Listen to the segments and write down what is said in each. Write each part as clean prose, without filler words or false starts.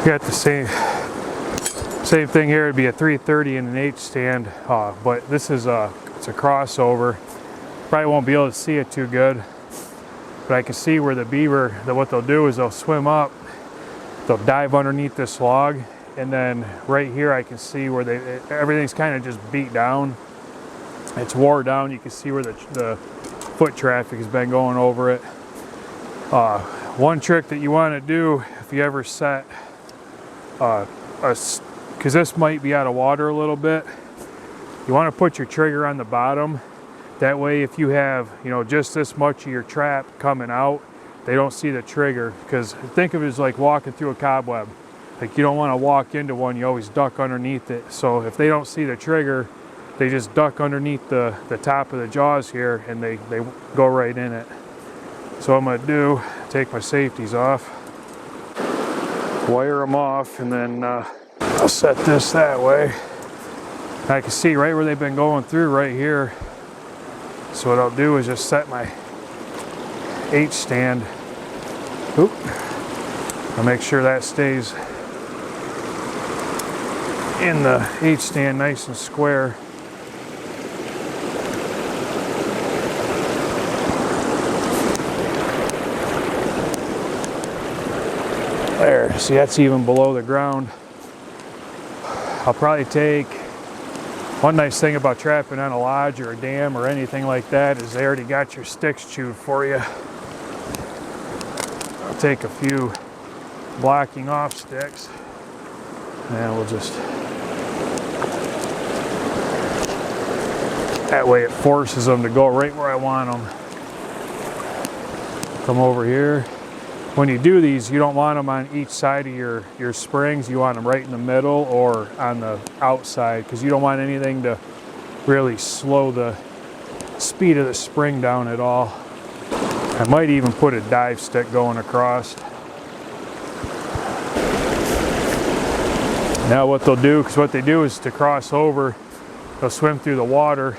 Got the same thing here. It'd be a 330 and an H stand, but this is it's a crossover. Probably won't be able to see it too good, but I can see where the beaver, what they'll do is they'll swim up, they'll dive underneath this log, and then right here I can see where everything's kind of just beat down. It's wore down. You can see where the foot traffic has been going over it. One trick that you want to do if you ever set because this might be out of water a little bit, you want to put your trigger on the bottom. That way if you have, you know, just this much of your trap coming out, they don't see the trigger. Because think of it as like walking through a cobweb. Like, you don't want to walk into one, you always duck underneath it. So if they don't see the trigger, they just duck underneath the top of the jaws here, and they go right in it. So what I'm going to do, take my safeties off, wire them off, and then I'll set this that way. I can see right where they've been going through right here. So what I'll do is just set my H stand. Oop. I'll make sure that stays in the H stand nice and square. There, see, that's even below the ground. I'll probably take, one nice thing about trapping on a lodge or a dam or anything like that is they already got your sticks chewed for you. I'll take a few blocking off sticks, and we'll just, that way it forces them to go right where I want them. Come over here. When you do these, you don't want them on each side of your springs. You want them right in the middle or on the outside, because you don't want anything to really slow the speed of the spring down at all. I might even put a dive stick going across. Now what they'll do, because what they do is to cross over, they'll swim through the water,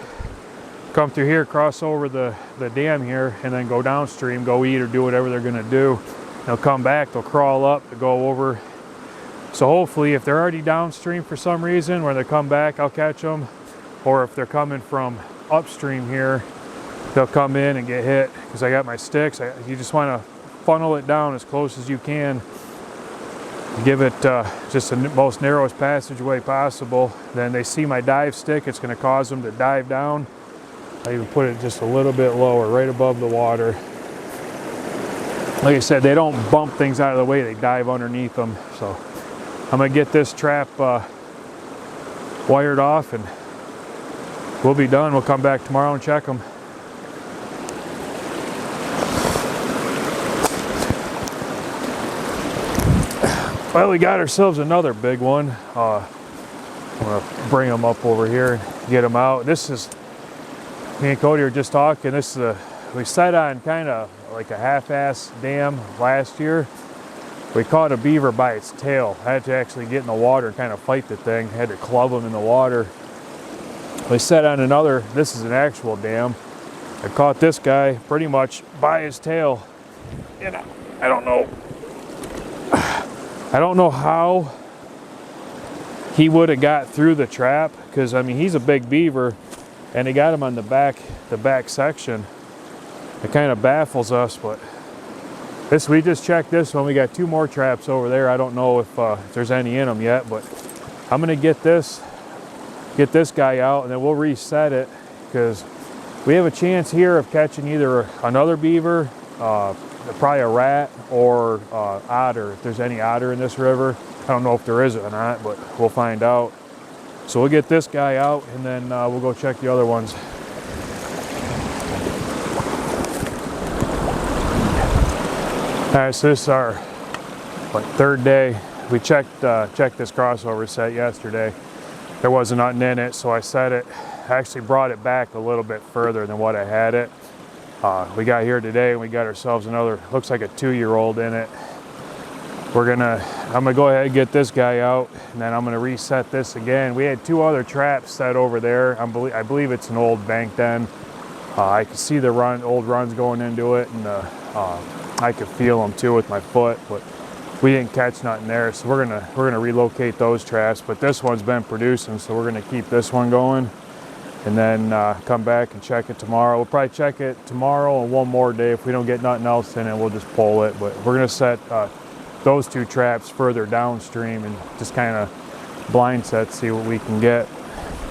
come through here, cross over the dam here, and then go downstream, go eat or do whatever they're going to do. They'll come back, they'll crawl up to go over. So hopefully if they're already downstream for some reason, when they come back, I'll catch them. Or if they're coming from upstream here, they'll come in and get hit, because I got my sticks. You just want to funnel it down as close as you can. Give it just the most narrowest passageway possible. Then they see my dive stick, it's going to cause them to dive down. I even put it just a little bit lower, right above the water. Like I said, they don't bump things out of the way, they dive underneath them. So I'm going to get this trap wired off, and we'll be done. We'll come back tomorrow and check them. Well, we got ourselves another big one. I'm going to bring them up over here and get them out. This is, me and Cody were just talking, this is we set on kind of like a half-ass dam last year. We caught a beaver by its tail. I had to actually get in the water and kind of fight the thing. I had to club him in the water. We set on another, this is an actual dam. I caught this guy pretty much by his tail. And I don't know how he would have got through the trap, because I mean, he's a big beaver, and they got him on the back section. It kind of baffles us, but we just checked this one. We got 2 more traps over there. I don't know if there's any in them yet, but I'm gonna get this guy out, and then we'll reset it, because we have a chance here of catching either another beaver, probably a rat, or otter, if there's any otter in this river. I don't know if there is or not, but we'll find out. So we'll get this guy out, and then we'll go check the other ones. All right, so this is our 3rd day. We checked this crossover set yesterday. There wasn't nothing in it, so I set it. I actually brought it back a little bit further than what I had it. We got here today and we got ourselves another, looks like a 2-year-old in it. I'm gonna go ahead and get this guy out, and then I'm gonna reset this again. We had 2 other traps set over there. I believe it's an old bank den. I can see the old runs going into it, and I could feel them too with my foot, but we didn't catch nothing there, so we're gonna relocate those traps. But this one's been producing, so we're gonna keep this one going, and then come back and check it tomorrow. We'll probably check it tomorrow and one more day. If we don't get nothing else in it, we'll just pull it. But we're gonna set those 2 traps further downstream and just kind of blind set, see what we can get.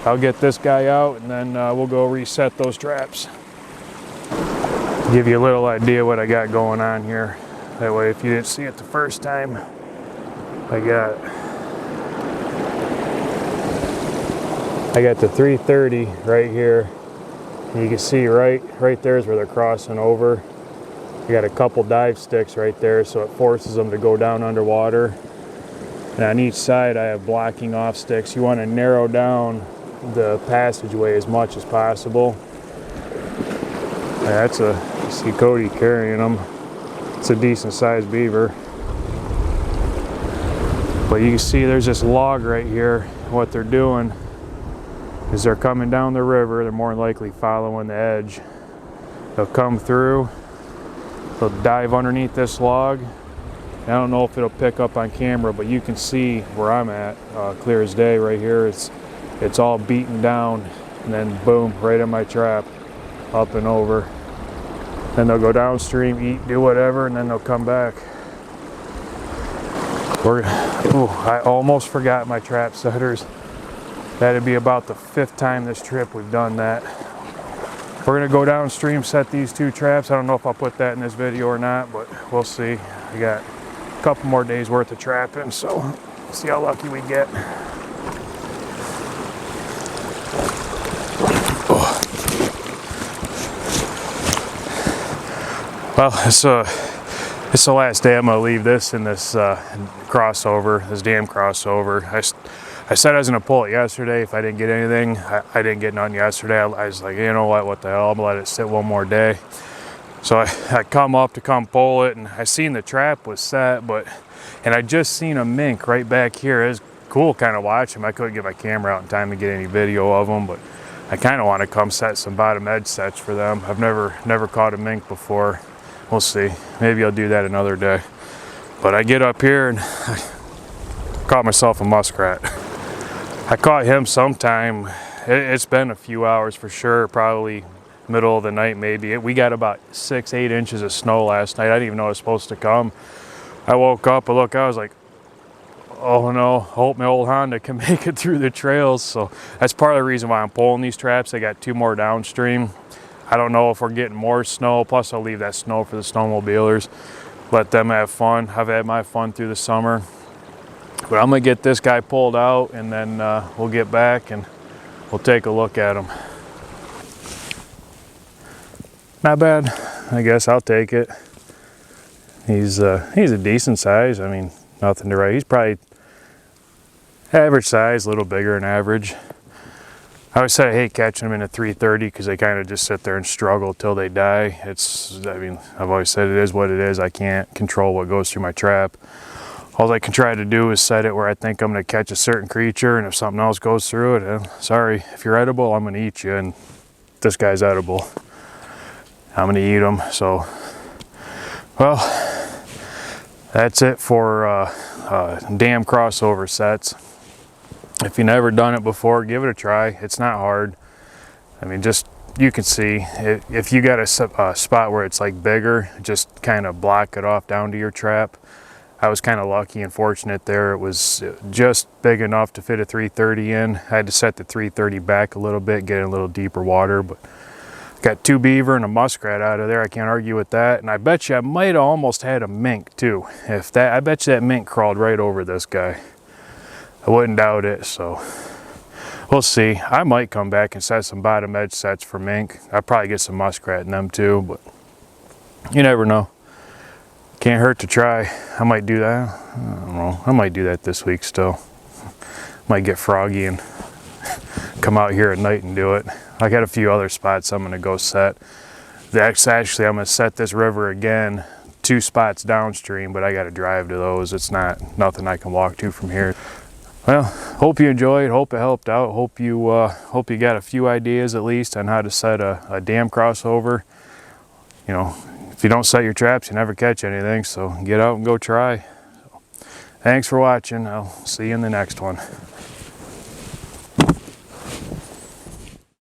I'll get this guy out, and then we'll go reset those traps. Give you a little idea what I got going on here. That way, if you didn't see it the first time, I got the 330 right here. And you can see right there is where they're crossing over. I got a couple dive sticks right there, so it forces them to go down underwater. And on each side, I have blocking off sticks. You want to narrow down the passageway as much as possible. That's you see Cody carrying them. It's a decent sized beaver. But you can see there's this log right here. What they're doing is they're coming down the river. They're more than likely following the edge. They'll come through, they'll dive underneath this log. I don't know if it'll pick up on camera, but you can see where I'm at, clear as day right here. It's all beaten down, and then boom, right in my trap, up and over. Then they'll go downstream, eat, do whatever, and then they'll come back. I almost forgot my trap setters. That'd be about the 5th time this trip we've done that. We're gonna go downstream, set these 2 traps. I don't know if I'll put that in this video or not, but we'll see. I got a couple more days worth of trapping, so we'll see how lucky we get. Well, it's the last day I'm gonna leave this in this crossover, this dam crossover. I said I was gonna pull it yesterday if I didn't get anything. I didn't get none yesterday. I was like, you know what the hell, I'm gonna let it sit one more day. So I come up to come pull it, and I seen the trap was set, and I just seen a mink right back here. It was cool kind of watching him. I couldn't get my camera out in time to get any video of them, but I kind of want to come set some bottom edge sets for them. I've never caught a mink before. We'll see. Maybe I'll do that another day. But I get up here and I caught myself a muskrat. I caught him sometime. It's been a few hours for sure, probably middle of the night maybe. We got about 6-8 inches of snow last night. I didn't even know it was supposed to come. I woke up, I was like, oh no, I hope my old Honda can make it through the trails. So that's part of the reason why I'm pulling these traps. I got 2 more downstream. I don't know if we're getting more snow, plus I'll leave that snow for the snowmobilers. Let them have fun. I've had my fun through the summer. But I'm gonna get this guy pulled out, and then we'll get back and we'll take a look at him. Not bad, I guess I'll take it. He's a decent size. I mean, nothing to write. He's probably average size, a little bigger than average. I always say I hate catching them in a 330 because they kind of just sit there and struggle till they die. I mean, I've always said it is what it is. I can't control what goes through my trap. All I can try to do is set it where I think I'm going to catch a certain creature, and if something else goes through it, sorry, if you're edible, I'm going to eat you, and this guy's edible. I'm going to eat him. So, well, that's it for dam crossover sets. If you've never done it before, give it a try. It's not hard. I mean, just, you can see, if you got a spot where it's like bigger, just kind of block it off down to your trap. I was kind of lucky and fortunate there. It was just big enough to fit a 330 in. I had to set the 330 back a little bit, get in a little deeper water, but got 2 beaver and a muskrat out of there. I can't argue with that. And I bet you I might have almost had a mink too. I bet you that mink crawled right over this guy. I wouldn't doubt it, so we'll see. I might come back and set some bottom edge sets for mink. I'll probably get some muskrat in them too, but you never know. Can't hurt to try. I might do that. I don't know. I might do that this week still. Might get froggy and come out here at night and do it. I got a few other spots I'm gonna go set. Actually, I'm gonna set this river again, 2 spots downstream, but I gotta drive to those. It's nothing I can walk to from here. Well, hope you enjoyed, hope it helped out. Hope you got a few ideas at least on how to set a dam crossover. You know, if you don't set your traps, you never catch anything, so get out and go try. So, Thanks for watching. I'll see you in the next one.